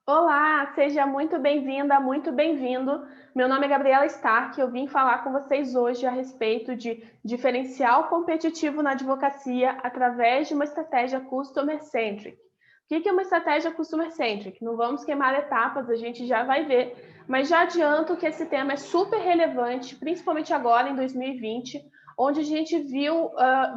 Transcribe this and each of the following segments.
Olá, seja muito bem-vinda, muito bem-vindo. Meu nome é Gabriela Stark e eu vim falar com vocês hoje a respeito de diferencial competitivo na advocacia através de uma estratégia customer-centric. O que é uma estratégia customer-centric? Não vamos queimar etapas, a gente já vai ver, mas já adianto que esse tema é super relevante, principalmente agora em 2020, onde a gente viu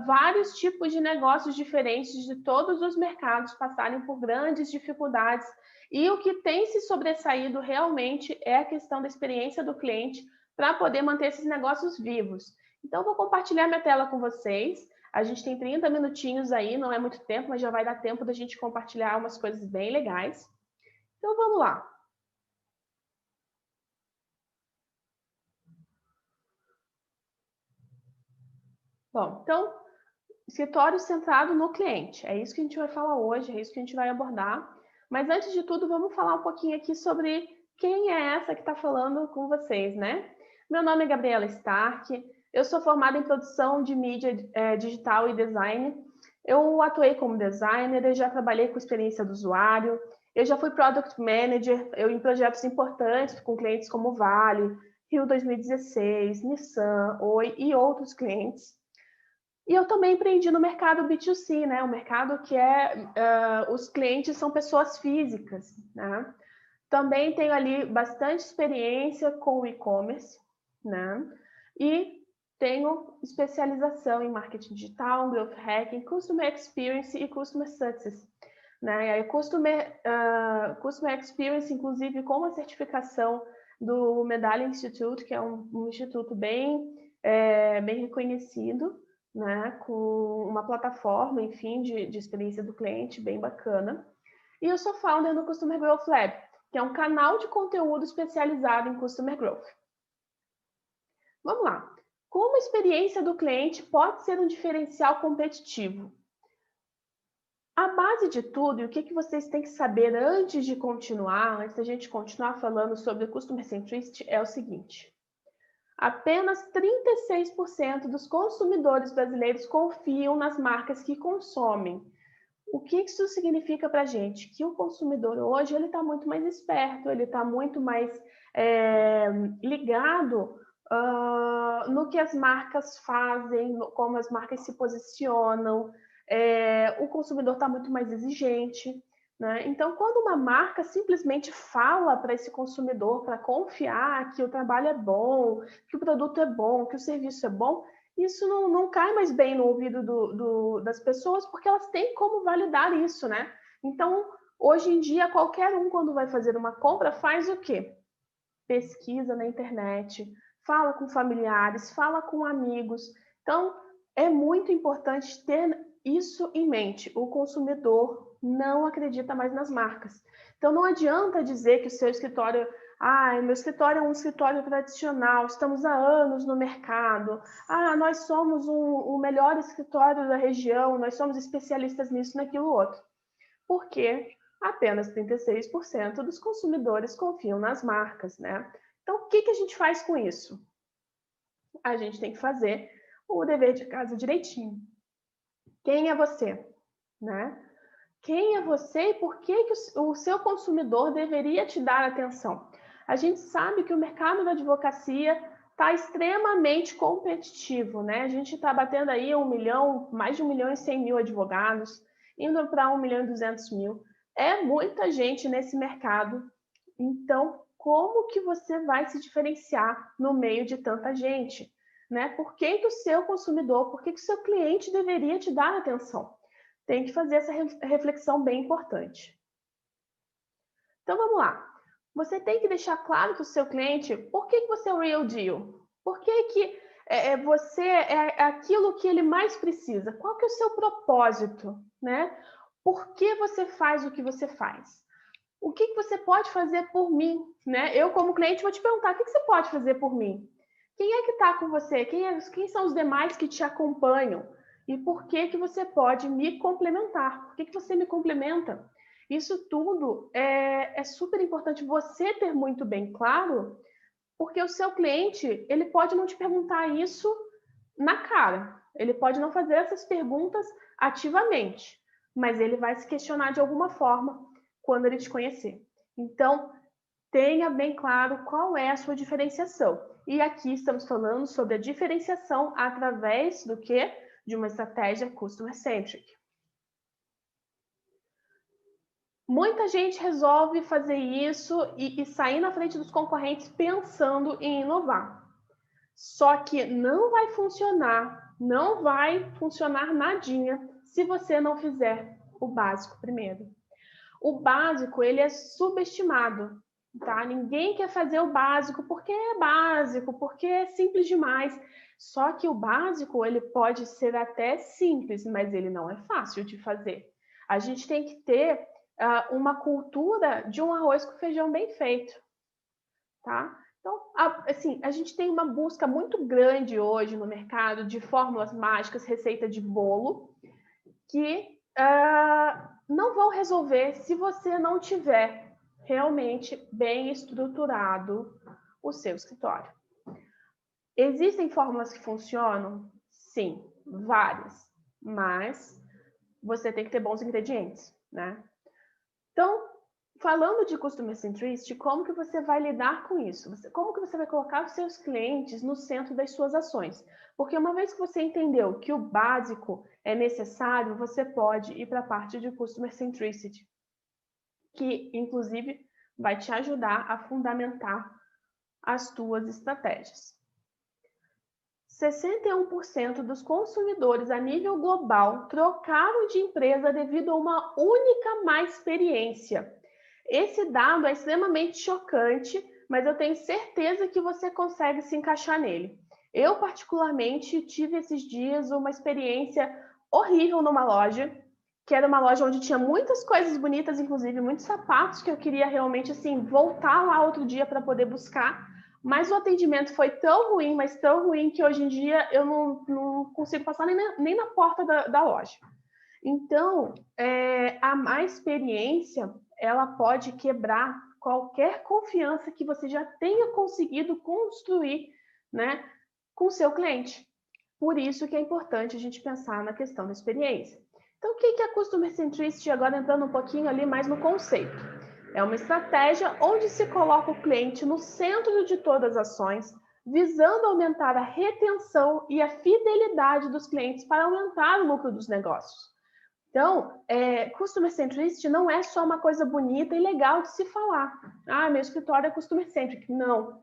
vários tipos de negócios diferentes de todos os mercados passarem por grandes dificuldades. E o que tem se sobressaído realmente é a questão da experiência do cliente para poder manter esses negócios vivos. Então, vou compartilhar minha tela com vocês. A gente tem 30 minutinhos aí, não é muito tempo, mas já vai dar tempo da gente compartilhar umas coisas bem legais. Então, vamos lá. Bom, então, escritório centrado no cliente. É isso que a gente vai falar hoje, é isso que a gente vai abordar. Mas antes de tudo, vamos falar um pouquinho aqui sobre quem é essa que está falando com vocês, né? Meu nome é Gabriela Stark, eu sou formada em produção de mídia digital e design. Eu atuei como designer, eu já trabalhei com experiência do usuário, eu já fui product manager, em projetos importantes com clientes como Vale, Rio 2016, Nissan, Oi e outros clientes. E eu também empreendi no mercado B2C, né? O mercado que os clientes são pessoas físicas, né? Também tenho ali bastante experiência com o e-commerce, né? E tenho especialização em marketing digital, growth hacking, customer experience e customer success, né? E aí, customer experience, inclusive, com a certificação do Medalha Institute, que é um instituto bem reconhecido, né, com uma plataforma, enfim, de experiência do cliente bem bacana. E eu sou founder do Customer Growth Lab, que é um canal de conteúdo especializado em Customer Growth. Vamos lá. Como a experiência do cliente pode ser um diferencial competitivo? A base de tudo, e o que vocês têm que saber antes de continuar, antes da gente continuar falando sobre Customer Centricity, é o seguinte. Apenas 36% dos consumidores brasileiros confiam nas marcas que consomem. O que isso significa para a gente? Que o consumidor hoje ele está muito mais esperto, ele está muito mais ligado no que as marcas fazem, como as marcas se posicionam. O consumidor está muito mais exigente. Né? Então, quando uma marca simplesmente fala para esse consumidor para confiar que o trabalho é bom, que o produto é bom, que o serviço é bom, isso não cai mais bem no ouvido das pessoas, porque elas têm como validar isso, né? Então, hoje em dia, qualquer um, quando vai fazer uma compra, faz o quê? Pesquisa na internet, fala com familiares, fala com amigos. Então, é muito importante ter isso em mente. O consumidor não acredita mais nas marcas. Então, não adianta dizer que o seu escritório... meu escritório é um escritório tradicional, estamos há anos no mercado. Nós somos o melhor escritório da região, nós somos especialistas nisso, naquilo, outro. Porque apenas 36% dos consumidores confiam nas marcas, né? Então, o que a gente faz com isso? A gente tem que fazer o dever de casa direitinho. Quem é você, né? Quem é você e por que o seu consumidor deveria te dar atenção? A gente sabe que o mercado da advocacia está extremamente competitivo, né? A gente está batendo aí mais de 1.100.000 advogados, indo para 1.200.000. É muita gente nesse mercado. Então, como que você vai se diferenciar no meio de tanta gente? Né? Por que o seu consumidor, por que o seu cliente deveria te dar atenção? Tem que fazer essa reflexão bem importante. Então, vamos lá. Você tem que deixar claro para o seu cliente por que você é o real deal. Por que você é aquilo que ele mais precisa. Qual que é o seu propósito, né? Por que você faz o que você faz? O que você pode fazer por mim, né? Eu, como cliente, vou te perguntar, o que você pode fazer por mim? Quem é que está com você? Quem são os demais que te acompanham? E por que que você pode me complementar? Por que que você me complementa? Isso tudo é super importante você ter muito bem claro, porque o seu cliente, ele pode não te perguntar isso na cara. Ele pode não fazer essas perguntas ativamente, mas ele vai se questionar de alguma forma quando ele te conhecer. Então, tenha bem claro qual é a sua diferenciação. E aqui estamos falando sobre a diferenciação através do quê? De uma estratégia customer-centric. Muita gente resolve fazer isso e sair na frente dos concorrentes pensando em inovar. Só que não vai funcionar nadinha se você não fizer o básico primeiro. O básico, ele é subestimado, tá? Ninguém quer fazer o básico porque é simples demais. Só que o básico, ele pode ser até simples, mas ele não é fácil de fazer. A gente tem que ter uma cultura de um arroz com feijão bem feito, tá? Então, assim, a gente tem uma busca muito grande hoje no mercado de fórmulas mágicas, receita de bolo, que não vão resolver se você não tiver realmente bem estruturado o seu escritório. Existem fórmulas que funcionam? Sim, várias, mas você tem que ter bons ingredientes, né? Então, falando de Customer Centricity, como que você vai lidar com isso? Como que você vai colocar os seus clientes no centro das suas ações? Porque uma vez que você entendeu que o básico é necessário, você pode ir para a parte de Customer Centricity, que, inclusive, vai te ajudar a fundamentar as tuas estratégias. 61% dos consumidores a nível global trocaram de empresa devido a uma única má experiência. Esse dado é extremamente chocante, mas eu tenho certeza que você consegue se encaixar nele. Eu, particularmente, tive esses dias uma experiência horrível numa loja, que era uma loja onde tinha muitas coisas bonitas, inclusive muitos sapatos que eu queria realmente assim voltar lá outro dia para poder buscar. Mas o atendimento foi tão ruim, mas tão ruim, que hoje em dia eu não consigo passar nem na porta da loja. Então, a má experiência, ela pode quebrar qualquer confiança que você já tenha conseguido construir, né, com o seu cliente. Por isso que é importante a gente pensar na questão da experiência. Então, o que é a Customer Centricity? Agora entrando um pouquinho ali mais no conceito. É uma estratégia onde se coloca o cliente no centro de todas as ações, visando aumentar a retenção e a fidelidade dos clientes para aumentar o lucro dos negócios. Então, Customer Centricity não é só uma coisa bonita e legal de se falar. Ah, meu escritório é Customer Centric. Não,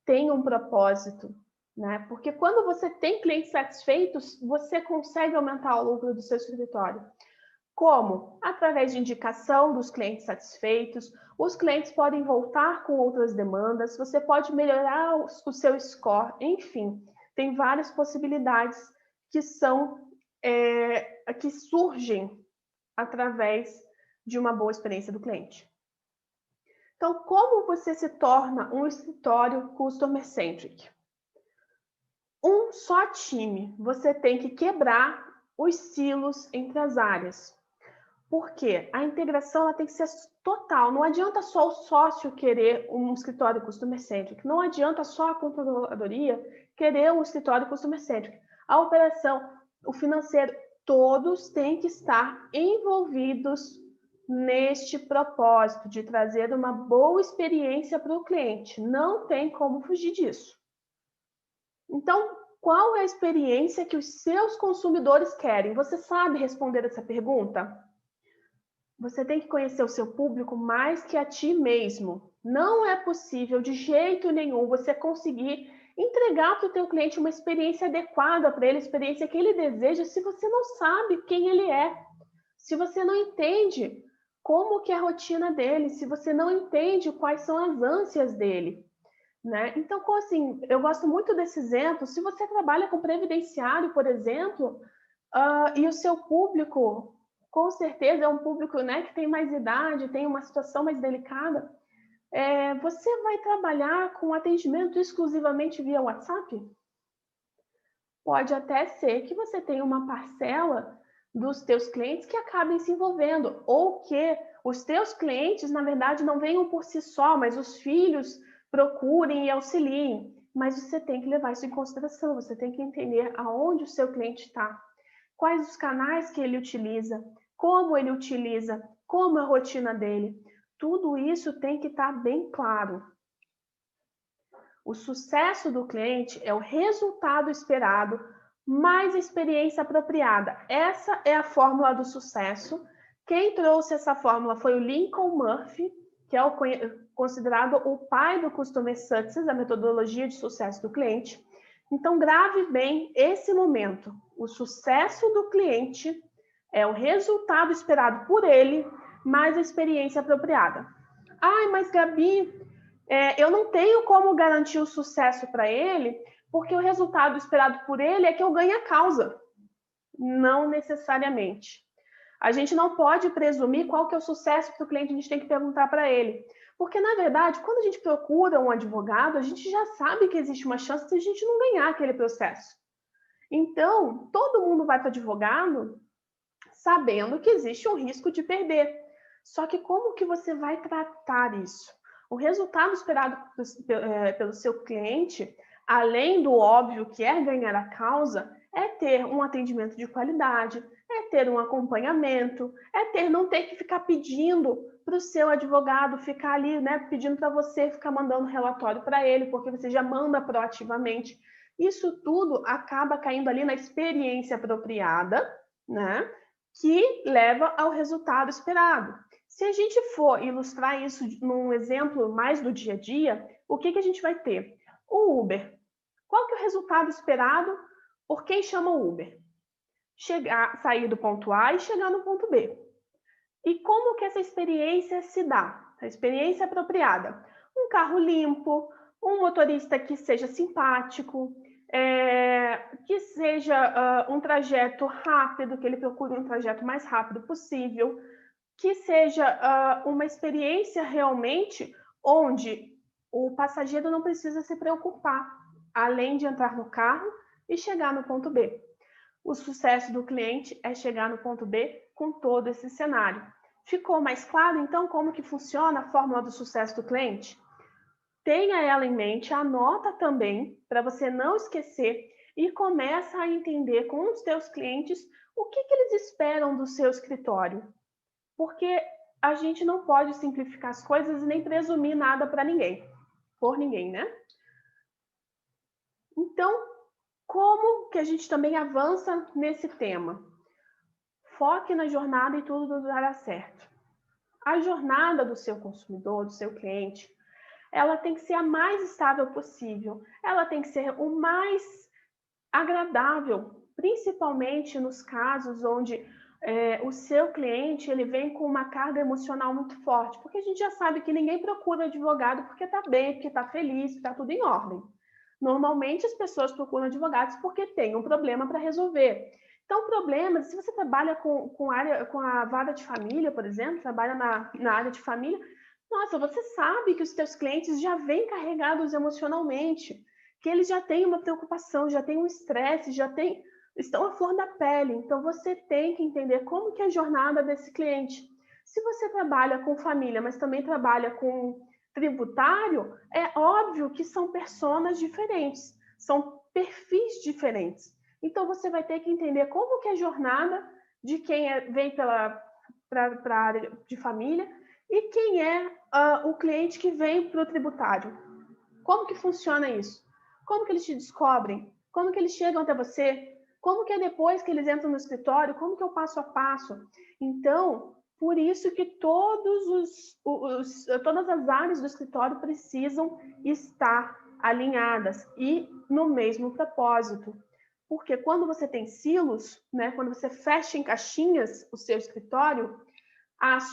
tem um propósito, né? Porque quando você tem clientes satisfeitos, você consegue aumentar o lucro do seu escritório. Como? Através de indicação dos clientes satisfeitos, os clientes podem voltar com outras demandas, você pode melhorar o seu score, enfim, tem várias possibilidades que que surgem através de uma boa experiência do cliente. Então, como você se torna um escritório Customer Centric? Um só time, você tem que quebrar os silos entre as áreas. Porque a integração ela tem que ser total. Não adianta só o sócio querer um escritório Customer Centric. Não adianta só a controladoria querer um escritório Customer Centric. A operação, o financeiro, todos têm que estar envolvidos neste propósito de trazer uma boa experiência para o cliente. Não tem como fugir disso. Então, qual é a experiência que os seus consumidores querem? Você sabe responder essa pergunta? Você tem que conhecer o seu público mais que a ti mesmo. Não é possível, de jeito nenhum, você conseguir entregar para o teu cliente uma experiência adequada para ele, a experiência que ele deseja, se você não sabe quem ele é, se você não entende como que é a rotina dele, se você não entende quais são as ânsias dele, né? Então, assim, eu gosto muito desse exemplo. Se você trabalha com previdenciário, por exemplo, e o seu público com certeza é um público, né, que tem mais idade, tem uma situação mais delicada, você vai trabalhar com atendimento exclusivamente via WhatsApp? Pode até ser que você tenha uma parcela dos teus clientes que acabem se envolvendo, ou que os teus clientes, na verdade, não venham por si só, mas os filhos procurem e auxiliem. Mas você tem que levar isso em consideração, você tem que entender aonde o seu cliente está, quais os canais que ele utiliza, como é a rotina dele. Tudo isso tem que estar bem claro. O sucesso do cliente é o resultado esperado mais a experiência apropriada. Essa é a fórmula do sucesso. Quem trouxe essa fórmula foi o Lincoln Murphy, que é considerado o pai do Customer Success, a metodologia de sucesso do cliente. Então, grave bem esse momento. O sucesso do cliente é o resultado esperado por ele mais a experiência apropriada. Ai, mas Gabi, eu não tenho como garantir o sucesso para ele, porque o resultado esperado por ele é que eu ganhe a causa. Não necessariamente. A gente não pode presumir qual que é o sucesso para o cliente, a gente tem que perguntar para ele. Porque, na verdade, quando a gente procura um advogado, a gente já sabe que existe uma chance de a gente não ganhar aquele processo. Então, todo mundo vai para advogado sabendo que existe um risco de perder. Só que como que você vai tratar isso? O resultado esperado pelo seu cliente, além do óbvio que é ganhar a causa, é ter um atendimento de qualidade, é ter um acompanhamento, não ter que ficar pedindo para o seu advogado ficar ali, né, pedindo para você ficar mandando relatório para ele, porque você já manda proativamente. Isso tudo acaba caindo ali na experiência apropriada, né, que leva ao resultado esperado. Se a gente for ilustrar isso num exemplo mais do dia a dia, o que a gente vai ter? O Uber. Qual que é o resultado esperado por quem chama o Uber? Sair do ponto A e chegar no ponto B. E como que essa experiência se dá? A experiência apropriada. Um carro limpo, um motorista que seja simpático, que seja um trajeto rápido, que ele procure um trajeto mais rápido possível, que seja uma experiência realmente onde o passageiro não precisa se preocupar, além de entrar no carro e chegar no ponto B. O sucesso do cliente é chegar no ponto B com todo esse cenário. Ficou mais claro, então, como que funciona a fórmula do sucesso do cliente? Tenha ela em mente, anota também, para você não esquecer, e começa a entender com os teus clientes o que eles esperam do seu escritório. Porque a gente não pode simplificar as coisas e nem presumir nada para ninguém, por ninguém, né? Então, como que a gente também avança nesse tema? Foque na jornada e tudo dará certo. A jornada do seu consumidor, do seu cliente, ela tem que ser a mais estável possível. Ela tem que ser o mais agradável, principalmente nos casos onde o seu cliente ele vem com uma carga emocional muito forte, porque a gente já sabe que ninguém procura advogado porque está bem, porque está feliz, está tudo em ordem. Normalmente as pessoas procuram advogados porque tem um problema para resolver. Então, problemas, se você trabalha com a vara de família, por exemplo, trabalha na área de família, nossa, você sabe que os seus clientes já vêm carregados emocionalmente, que eles já têm uma preocupação, já têm um estresse, estão à flor da pele. Então, você tem que entender como que é a jornada desse cliente. Se você trabalha com família, mas também trabalha com tributário, é óbvio que são personas diferentes, são perfis diferentes. Então, você vai ter que entender como que é a jornada de quem vem para a área de família e quem é o cliente que vem para o tributário. Como que funciona isso? Como que eles te descobrem? Como que eles chegam até você? Como que é depois que eles entram no escritório? Como que é o passo a passo? Então, por isso que todas as áreas do escritório precisam estar alinhadas e no mesmo propósito. Porque quando você tem silos, né, quando você fecha em caixinhas o seu escritório,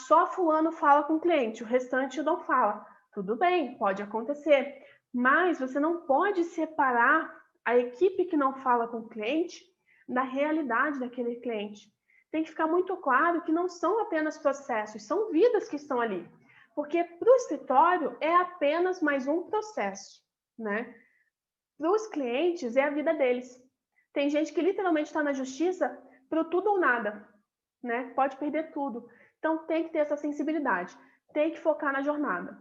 só fulano fala com o cliente, o restante não fala. Tudo bem, pode acontecer, mas você não pode separar a equipe que não fala com o cliente da realidade daquele cliente. Tem que ficar muito claro que não são apenas processos, são vidas que estão ali. Porque para o escritório é apenas mais um processo, né? Para os clientes é a vida deles. Tem gente que literalmente está na justiça para tudo ou nada, né? Pode perder tudo. Então tem que ter essa sensibilidade, tem que focar na jornada.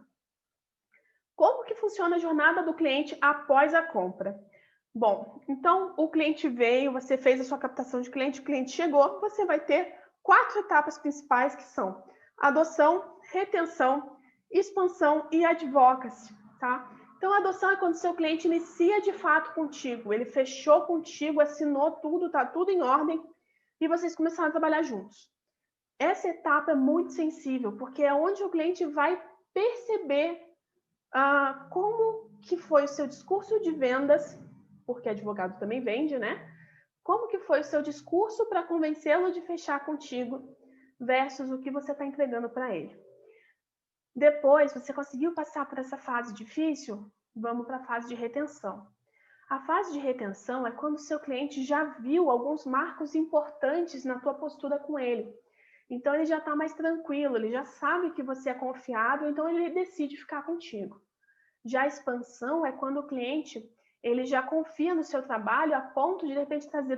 Como que funciona a jornada do cliente após a compra? Bom, então o cliente veio, você fez a sua captação de cliente, o cliente chegou, você vai ter 4 etapas principais que são adoção, retenção, expansão e advocacy, tá? Então a adoção é quando o seu cliente inicia de fato contigo, ele fechou contigo, assinou tudo, tá tudo em ordem e vocês começaram a trabalhar juntos. Essa etapa é muito sensível, porque é onde o cliente vai perceber como que foi o seu discurso de vendas, porque advogado também vende, né? Como que foi o seu discurso para convencê-lo de fechar contigo versus o que você está entregando para ele. Depois, você conseguiu passar por essa fase difícil? Vamos para a fase de retenção. A fase de retenção é quando o seu cliente já viu alguns marcos importantes na tua postura com ele. Então, ele já está mais tranquilo, ele já sabe que você é confiável, então ele decide ficar contigo. Já a expansão é quando o cliente ele já confia no seu trabalho a ponto de repente trazer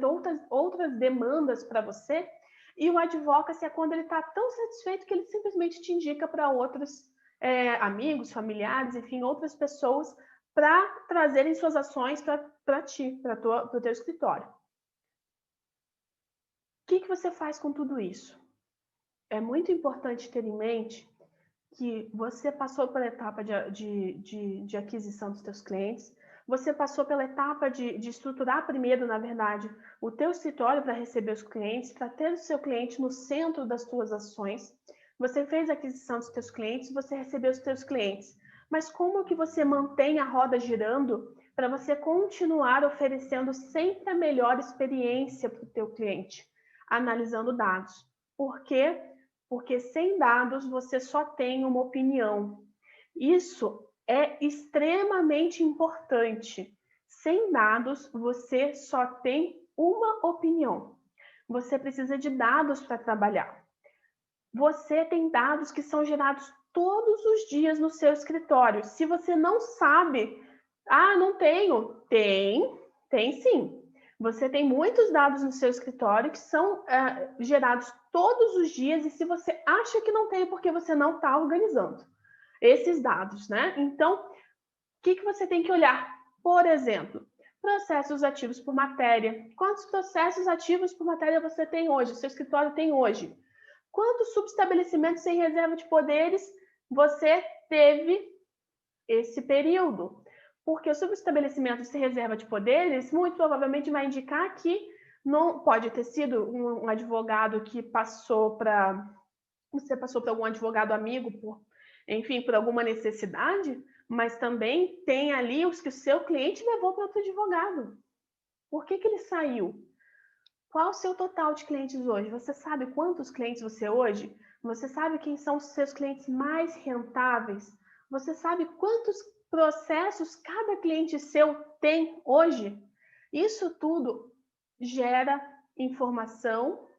outras demandas para você, e o advocacy é quando ele está tão satisfeito que ele simplesmente te indica para outros amigos, familiares, enfim, outras pessoas para trazerem suas ações para ti, para o teu escritório. O que você faz com tudo isso? É muito importante ter em mente que você passou pela etapa de aquisição dos seus clientes, você passou pela etapa de estruturar primeiro, na verdade, o teu escritório para receber os clientes, para ter o seu cliente no centro das suas ações. Você fez a aquisição dos seus clientes, você recebeu os seus clientes. Mas como que você mantém a roda girando para você continuar oferecendo sempre a melhor experiência para o teu cliente? Analisando dados. Por quê? Porque sem dados você só tem uma opinião. Isso é extremamente importante. Sem dados você só tem uma opinião. Você precisa de dados para trabalhar. Você tem dados que são gerados todos os dias no seu escritório. Se você não sabe, não tenho. Tem sim. Você tem muitos dados no seu escritório que são gerados todos os dias, e se você acha que não tem, porque você não está organizando esses dados, né? Então, o que você tem que olhar? Por exemplo, processos ativos por matéria. Quantos processos ativos por matéria você tem hoje? O seu escritório tem hoje? Quantos subestabelecimentos sem reserva de poderes você teve esse período? Porque o subestabelecimento sem reserva de poderes muito provavelmente vai indicar que não pode ter sido um advogado que passou para... Você passou para algum advogado amigo, por alguma necessidade, mas também tem ali os que o seu cliente levou para outro advogado. Por que ele saiu? Qual o seu total de clientes hoje? Você sabe quantos clientes você hoje? Você sabe quem são os seus clientes mais rentáveis? Você sabe quantos processos cada cliente seu tem hoje? Isso tudo gera informação,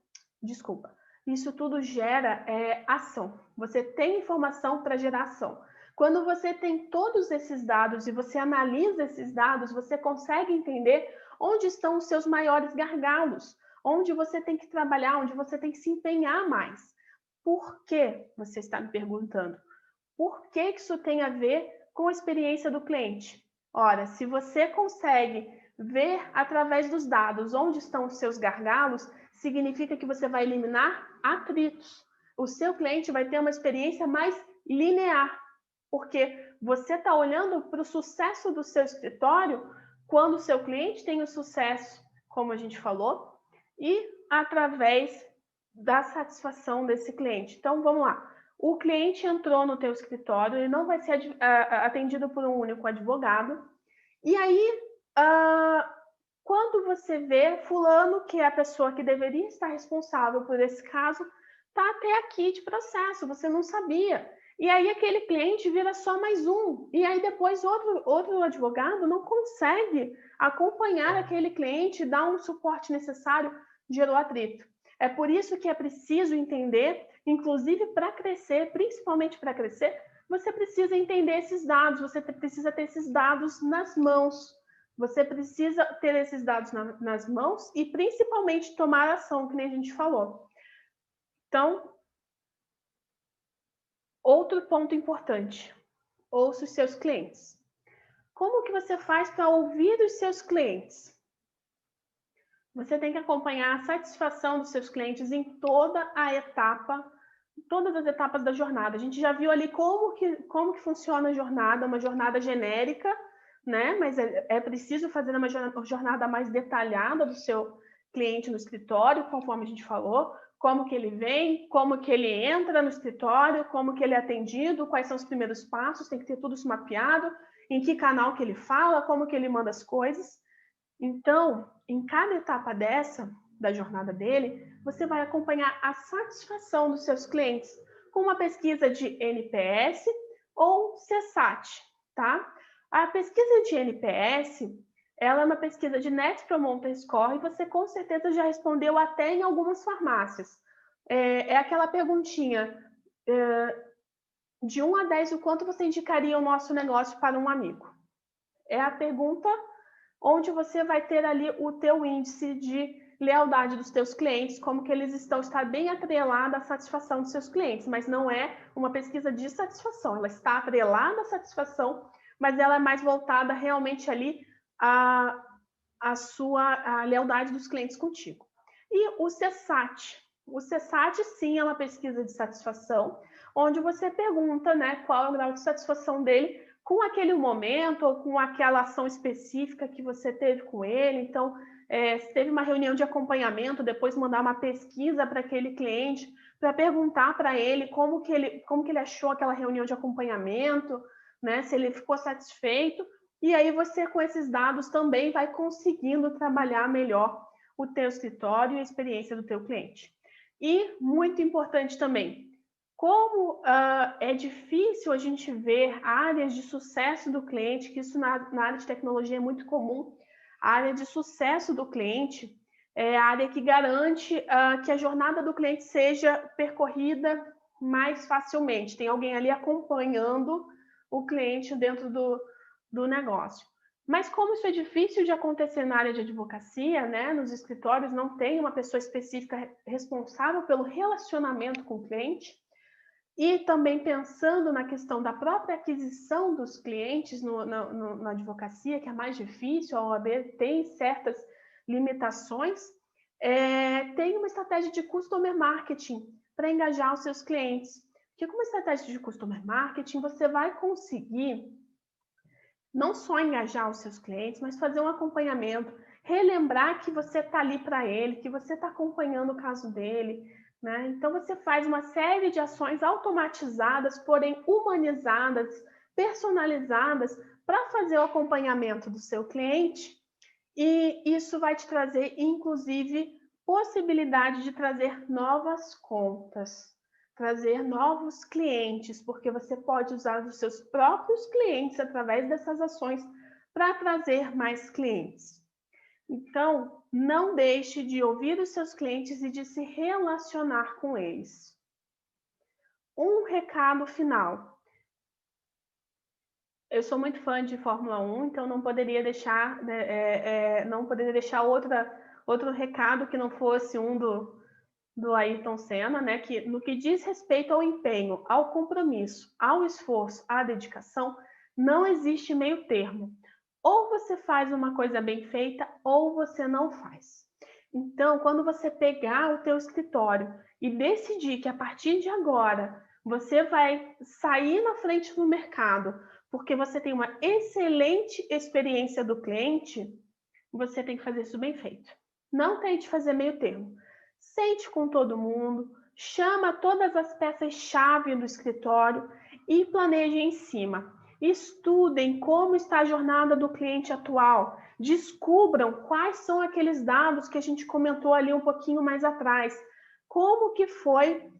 isso tudo gera ação. Você tem informação para gerar ação. Quando você tem todos esses dados e você analisa esses dados, você consegue entender onde estão os seus maiores gargalos, onde você tem que trabalhar, onde você tem que se empenhar mais. Por que? Você está me perguntando. Por que isso tem a ver com a experiência do cliente? Ora, se você consegue ver através dos dados onde estão os seus gargalos, significa que você vai eliminar atritos. O seu cliente vai ter uma experiência mais linear, porque você está olhando para o sucesso do seu escritório quando o seu cliente tem o sucesso, como a gente falou, e através da satisfação desse cliente. Então, vamos lá. O cliente entrou no teu escritório, ele não vai ser atendido por um único advogado. E aí, quando você vê fulano, que é a pessoa que deveria estar responsável por esse caso, está até aqui de processo, você não sabia. E aí aquele cliente vira só mais um. E aí depois outro advogado não consegue acompanhar aquele cliente, dar um suporte necessário, gerou atrito. É por isso que é preciso entender, inclusive para crescer, principalmente para crescer, você precisa entender esses dados, você precisa ter esses dados nas mãos, Você precisa ter esses dados nas mãos e principalmente tomar ação, que nem a gente falou. Então, outro ponto importante, ouça os seus clientes. Como que você faz para ouvir os seus clientes? Você tem que acompanhar a satisfação dos seus clientes em todas as etapas da jornada. A gente já viu ali como que funciona a jornada, uma jornada genérica, né? Mas é preciso fazer uma jornada mais detalhada do seu cliente no escritório, conforme a gente falou, como que ele vem, como que ele entra no escritório, como que ele é atendido, quais são os primeiros passos, tem que ter tudo isso mapeado, em que canal que ele fala, como que ele manda as coisas. Então, em cada etapa da jornada dele, você vai acompanhar a satisfação dos seus clientes com uma pesquisa de NPS ou CSAT, tá? A pesquisa de NPS, ela é uma pesquisa de Net Promoter Score e você com certeza já respondeu até em algumas farmácias. É aquela perguntinha, de 1 a 10, o quanto você indicaria o nosso negócio para um amigo? É a pergunta onde você vai ter ali o teu índice de lealdade dos teus clientes, como que eles está bem atrelada à satisfação dos seus clientes, mas não é uma pesquisa de satisfação, ela está atrelada à satisfação, mas ela é mais voltada realmente ali à lealdade dos clientes contigo. E o CSAT sim é uma pesquisa de satisfação, onde você pergunta, né, qual é o grau de satisfação dele com aquele momento ou com aquela ação específica que você teve com ele. Então, se teve uma reunião de acompanhamento, depois mandar uma pesquisa para aquele cliente, para perguntar para ele como que ele achou aquela reunião de acompanhamento, né? Se ele ficou satisfeito. E aí você, com esses dados, também vai conseguindo trabalhar melhor o teu escritório e a experiência do teu cliente. E, muito importante também, como é difícil a gente ver áreas de sucesso do cliente, que isso na área de tecnologia é muito comum, a área de sucesso do cliente é a área que garante que a jornada do cliente seja percorrida mais facilmente. Tem alguém ali acompanhando o cliente dentro do negócio. Mas como isso é difícil de acontecer na área de advocacia, né? Nos escritórios não tem uma pessoa específica responsável pelo relacionamento com o cliente, e também pensando na questão da própria aquisição dos clientes na advocacia, que é mais difícil, a OAB tem certas limitações, tem uma estratégia de customer marketing para engajar os seus clientes. Porque com uma estratégia de customer marketing, você vai conseguir não só engajar os seus clientes, mas fazer um acompanhamento, relembrar que você está ali para ele, que você está acompanhando o caso dele, né? Então, você faz uma série de ações automatizadas, porém humanizadas, personalizadas, para fazer o acompanhamento do seu cliente, e isso vai te trazer, inclusive, possibilidade de trazer novas contas, trazer novos clientes, porque você pode usar os seus próprios clientes através dessas ações para trazer mais clientes. Então, não deixe de ouvir os seus clientes e de se relacionar com eles. Um recado final. Eu sou muito fã de Fórmula 1, então não poderia deixar, outro recado que não fosse um do Ayrton Senna, né? Que no que diz respeito ao empenho, ao compromisso, ao esforço, à dedicação, não existe meio termo. Ou você faz uma coisa bem feita, ou você não faz. Então, quando você pegar o teu escritório e decidir que a partir de agora você vai sair na frente do mercado, porque você tem uma excelente experiência do cliente, você tem que fazer isso bem feito. Não tente fazer meio termo. Sente com todo mundo, chama todas as peças-chave do escritório e planeje em cima. Estudem como está a jornada do cliente atual. Descubram quais são aqueles dados que a gente comentou ali um pouquinho mais atrás. Como que foi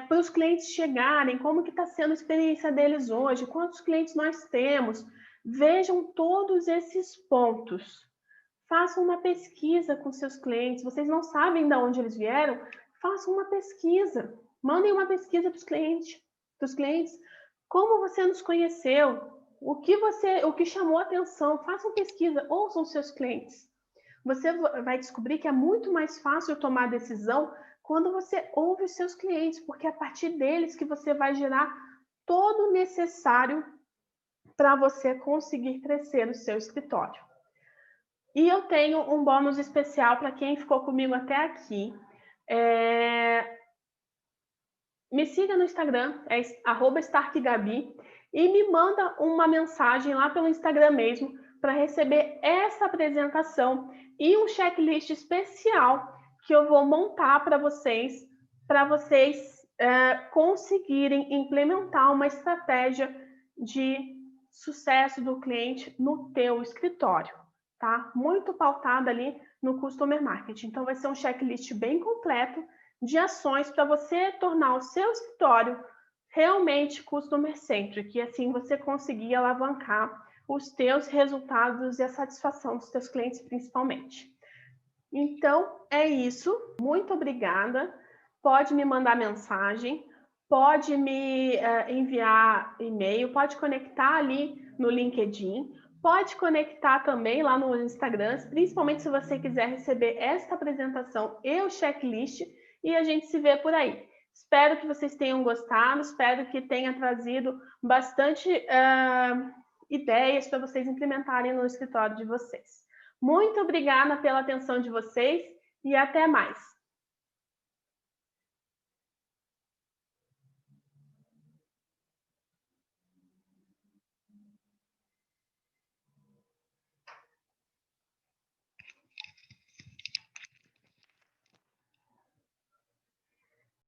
para os clientes chegarem, como que está sendo a experiência deles hoje, quantos clientes nós temos. Vejam todos esses pontos. Façam uma pesquisa com seus clientes. Vocês não sabem de onde eles vieram? Façam uma pesquisa. Mandem uma pesquisa para os clientes. Como você nos conheceu? o que chamou a atenção, façam pesquisa, ouçam seus clientes. Você vai descobrir que é muito mais fácil tomar decisão quando você ouve os seus clientes, porque é a partir deles que você vai gerar todo o necessário para você conseguir crescer no seu escritório. E eu tenho um bônus especial para quem ficou comigo até aqui. Me siga no Instagram, é @starkgabi, e me manda uma mensagem lá pelo Instagram mesmo para receber essa apresentação e um checklist especial que eu vou montar para vocês conseguirem implementar uma estratégia de sucesso do cliente no teu escritório, tá? Muito pautada ali no Customer Marketing. Então, vai ser um checklist bem completo de ações para você tornar o seu escritório realmente customer centric e assim você conseguir alavancar os teus resultados e a satisfação dos teus clientes principalmente. Então, é isso. Muito obrigada. Pode me mandar mensagem, pode me enviar e-mail, pode conectar ali no LinkedIn, pode conectar também lá no Instagram, principalmente se você quiser receber esta apresentação e o checklist, e a gente se vê por aí. Espero que vocês tenham gostado, espero que tenha trazido bastante ideias para vocês implementarem no escritório de vocês. Muito obrigada pela atenção de vocês e até mais!